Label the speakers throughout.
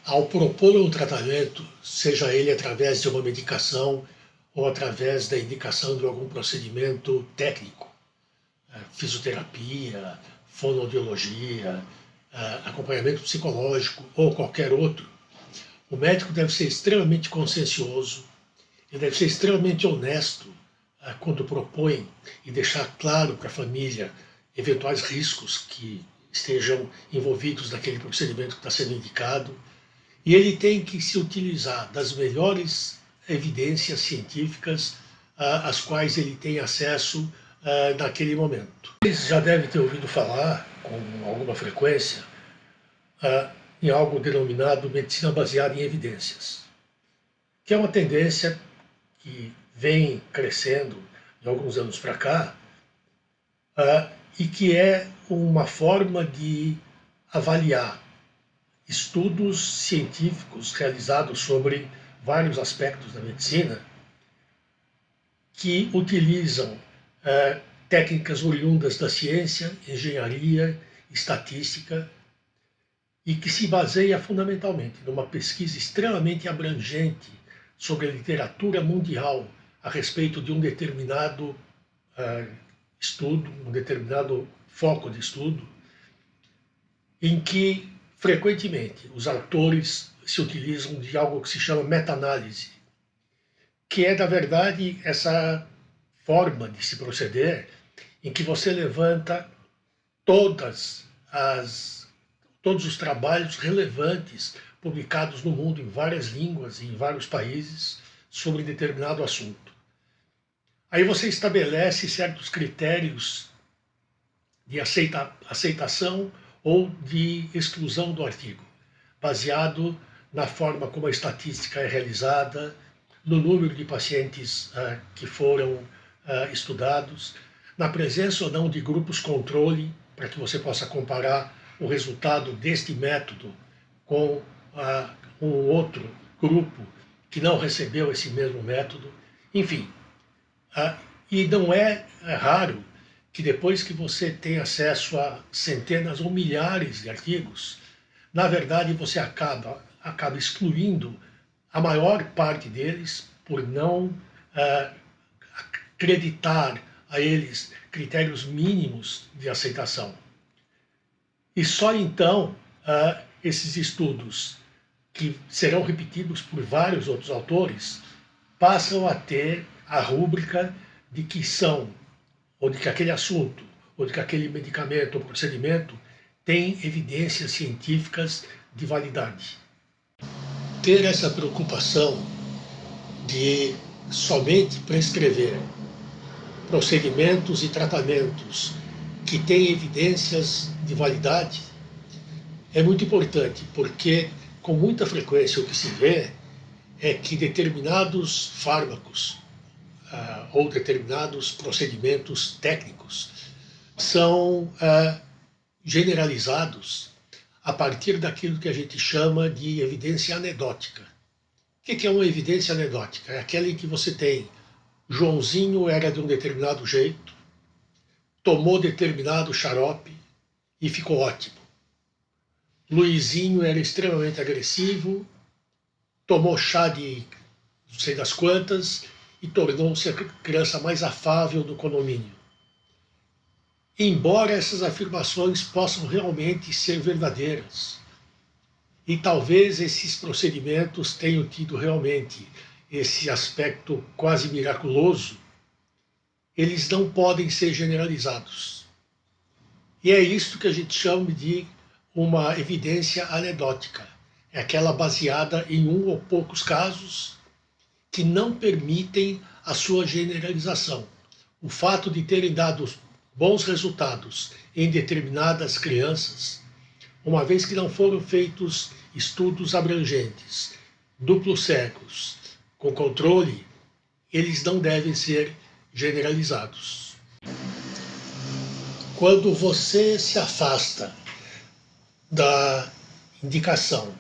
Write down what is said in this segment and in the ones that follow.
Speaker 1: Ao propor um tratamento, seja ele através de uma medicação ou através da indicação de algum procedimento técnico, fisioterapia, fonoaudiologia, acompanhamento psicológico ou qualquer outro, o médico deve ser extremamente consciencioso, ele deve ser extremamente honesto quando propõe e deixar claro para a família eventuais riscos que estejam envolvidos naquele procedimento que está sendo indicado. E ele tem que se utilizar das melhores evidências científicas às quais ele tem acesso naquele momento. Vocês já devem ter ouvido falar, com alguma frequência, em algo denominado medicina baseada em evidências, que é uma tendência que vem crescendo de alguns anos para cá e que é uma forma de avaliar estudos científicos realizados sobre vários aspectos da medicina que utilizam técnicas oriundas da ciência, engenharia, estatística e que se baseia fundamentalmente numa pesquisa extremamente abrangente sobre a literatura mundial a respeito de um determinado estudo, um determinado foco de estudo, em que frequentemente os autores se utilizam de algo que se chama meta-análise, que é, na verdade, essa forma de se proceder em que você levanta todos os trabalhos relevantes publicados no mundo em várias línguas e em vários países sobre determinado assunto. Aí você estabelece certos critérios de aceitação ou de exclusão do artigo, baseado na forma como a estatística é realizada, no número de pacientes que foram estudados, na presença ou não de grupos controle, para que você possa comparar o resultado deste método com um outro grupo que não recebeu esse mesmo método, enfim. E não é raro que depois que você tem acesso a centenas ou milhares de artigos, na verdade você acaba excluindo a maior parte deles por não acreditar a eles critérios mínimos de aceitação. E só então esses estudos, que serão repetidos por vários outros autores, passam a ter a rúbrica de que são, ou de que aquele assunto, ou de que aquele medicamento ou procedimento tem evidências científicas de validade. Ter essa preocupação de somente prescrever procedimentos e tratamentos que têm evidências de validade é muito importante, porque com muita frequência o que se vê é que determinados fármacos ou determinados procedimentos técnicos são generalizados a partir daquilo que a gente chama de evidência anedótica. O que é uma evidência anedótica? É aquela em que você tem Joãozinho era de um determinado jeito, tomou determinado xarope e ficou ótimo. Luizinho era extremamente agressivo, tomou chá de não sei das quantas e tornou-se a criança mais afável do condomínio. Embora essas afirmações possam realmente ser verdadeiras, e talvez esses procedimentos tenham tido realmente esse aspecto quase miraculoso, eles não podem ser generalizados. E é isso que a gente chama de uma evidência anedótica. É aquela baseada em um ou poucos casos que não permitem a sua generalização. O fato de terem dado bons resultados em determinadas crianças, uma vez que não foram feitos estudos abrangentes, duplos cegos, com controle, eles não devem ser generalizados. Quando você se afasta da indicação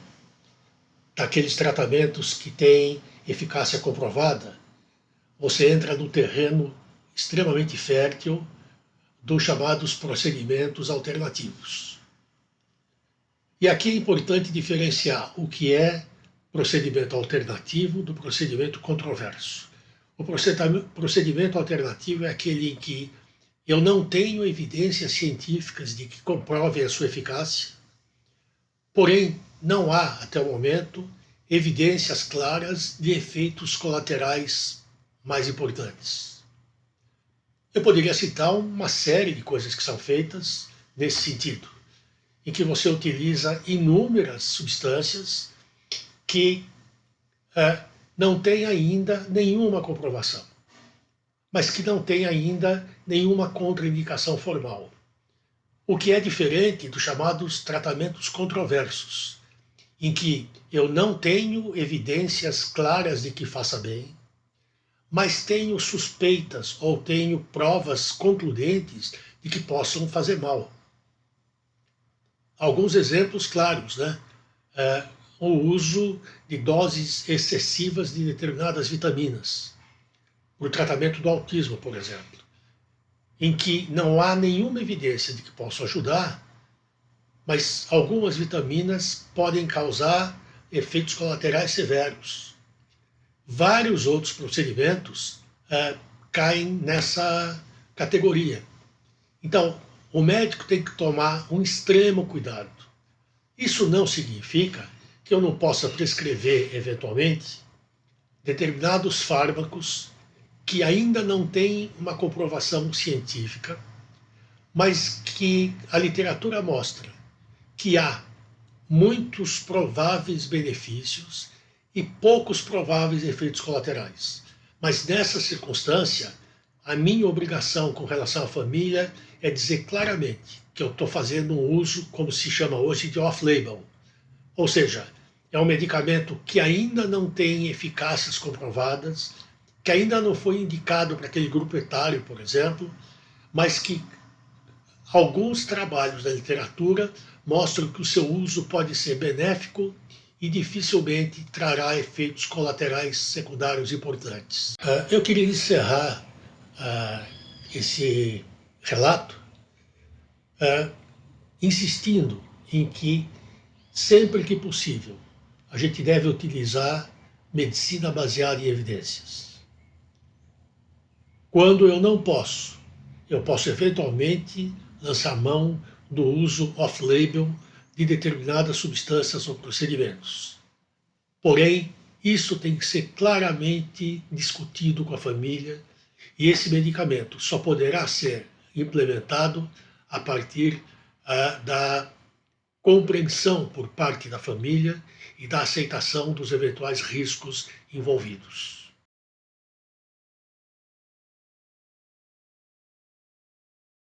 Speaker 1: daqueles tratamentos que têm eficácia comprovada, você entra no terreno extremamente fértil dos chamados procedimentos alternativos. E aqui é importante diferenciar o que é procedimento alternativo do procedimento controverso. O procedimento alternativo é aquele em que eu não tenho evidências científicas de que comprovem a sua eficácia, porém não há, até o momento, evidências claras de efeitos colaterais mais importantes. Eu poderia citar uma série de coisas que são feitas nesse sentido, em que você utiliza inúmeras substâncias que não têm ainda nenhuma comprovação, mas que não têm ainda nenhuma contraindicação formal. O que é diferente dos chamados tratamentos controversos, em que eu não tenho evidências claras de que faça bem, mas tenho suspeitas ou tenho provas concludentes de que possam fazer mal. Alguns exemplos claros, né? O uso de doses excessivas de determinadas vitaminas, para o tratamento do autismo, por exemplo, em que não há nenhuma evidência de que possa ajudar, mas algumas vitaminas podem causar efeitos colaterais severos. Vários outros procedimentos caem nessa categoria. Então, o médico tem que tomar um extremo cuidado. Isso não significa que eu não possa prescrever, eventualmente, determinados fármacos que ainda não têm uma comprovação científica, mas que a literatura mostra que há muitos prováveis benefícios e poucos prováveis efeitos colaterais. Mas nessa circunstância, a minha obrigação com relação à família é dizer claramente que eu estou fazendo um uso, como se chama hoje, de off-label. Ou seja, é um medicamento que ainda não tem eficácias comprovadas, que ainda não foi indicado para aquele grupo etário, por exemplo, mas que alguns trabalhos da literatura mostram que o seu uso pode ser benéfico e dificilmente trará efeitos colaterais secundários importantes. Eu queria encerrar esse relato insistindo em que, sempre que possível, a gente deve utilizar medicina baseada em evidências. Quando eu não posso, eu posso eventualmente lançar mão do uso off-label de determinadas substâncias ou procedimentos. Porém, isso tem que ser claramente discutido com a família e esse medicamento só poderá ser implementado a partir da compreensão por parte da família e da aceitação dos eventuais riscos envolvidos.